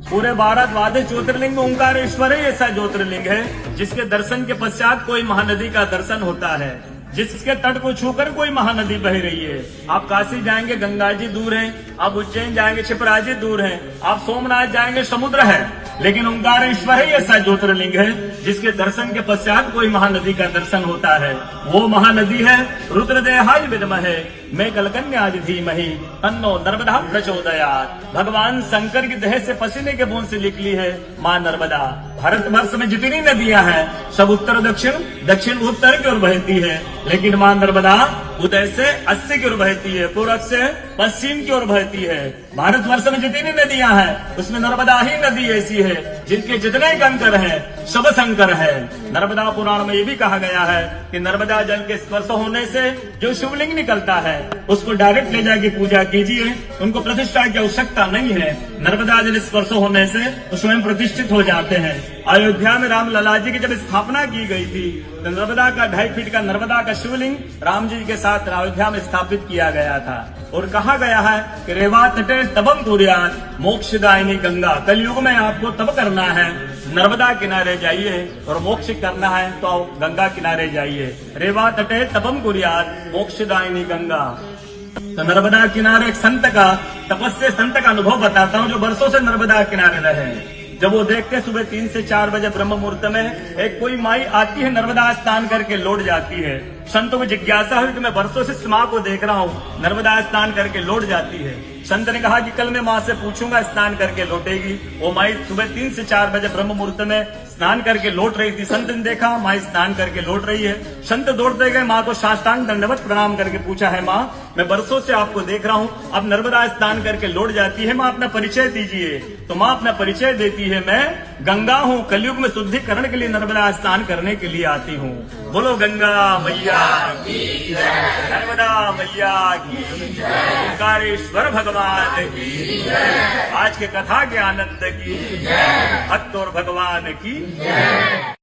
पूरे भारत द्वादश ज्योतिर्लिंग में ओंकारेश्वर ही ऐसा ज्योतिर्लिंग है जिसके दर्शन के पश्चात कोई महानदी का दर्शन होता है, जिसके तट को छूकर कोई महानदी बह रही है। आप काशी जाएंगे गंगा जी दूर हैं, आप उज्जैन जाएंगे क्षिप्रा जी दूर हैं, आप सोमनाथ जाएंगे समुद्र है, लेकिन ओंकारेश्वर ही ऐसा ज्योतिर्लिंग है जिसके दर्शन के पश्चात कोई महानदी का दर्शन होता है। वो महानदी है रुद्रदेहाय विद्महे मैं कलकन्याज धीमहि तन्नो नर्मदा प्रचोदयात्। भगवान शंकर की देह से पसीने के बूंद से निकली है माँ नर्मदा। भारतवर्ष में जितनी नदियां हैं सब उत्तर दक्षिण दक्षिण उत्तर की ओर बहती है, लेकिन माँ नर्मदा उदय से अस्सी की ओर बहती है, पूर्व से पश्चिम की ओर बहती है। भारतवर्ष में जितनी नदियां हैं उसमें नर्मदा ही नदी ऐसी है जिनके जितने कंकर हैं सब शंकर है। नर्मदा पुराण में ये भी कहा गया है कि नर्मदा जल के स्पर्श होने से जो शिवलिंग निकलता है उसको डायरेक्ट ले जाके पूजा कीजिए, उनको प्रतिष्ठा की आवश्यकता नहीं है। नर्मदा जल स्पर्श होने से वो स्वयं प्रतिष्ठित हो जाते हैं। अयोध्या में राम लला जी की जब स्थापना की गई थी तो नर्मदा का 2.5 फीट का नर्मदा का शिवलिंग राम जी के साथ अयोध्या में स्थापित किया गया था और कहा गया है कि रेवा तटे तबम कुर्यात् मोक्षदायिनी गंगा। कलयुग में आपको तब करना है, नर्मदा किनारे जाइए, और मोक्ष करना है तो गंगा किनारे जाइए। रेवा तटे तबम कुर्यात् मोक्षदायिनी गंगा। तो नर्मदा किनारे एक संत का तपस्या संत का अनुभव बताता हूँ जो वर्षों से नर्मदा किनारे रहे। जब वो देखते सुबह 3 से 4 बजे ब्रह्म मुहूर्त में एक कोई माई आती है, नर्मदा स्नान करके लौट जाती है। संतों को जिज्ञासा हुई कि मैं वर्षों से इस माँ को देख रहा हूँ, नर्मदा स्नान करके लौट जाती है। संत ने कहा कि कल मैं माँ से पूछूंगा, स्नान करके लौटेगी। वो माई सुबह 3 से 4 बजे ब्रह्म मुहूर्त में स्नान करके लौट रही थी। संत ने देखा माँ स्नान करके लौट रही है। संत दौड़ते गए, माँ को साष्टांग दंडवत प्रणाम करके पूछा है माँ मैं वर्षों से आपको देख रहा हूँ, अब नर्मदा स्नान करके लौट जाती है, माँ अपना परिचय दीजिए। तो माँ अपना परिचय देती है, मैं गंगा हूँ, कलयुग में शुद्धिकरण के लिए नर्मदा स्नान करने के लिए आती हूँ। बोलो गंगा मैया की जय, नर्मदा मैया की जय, ओंकारेश्वर भगवान की जय, आज के कथा के आनंद की जय, भक्त और भगवान की जय।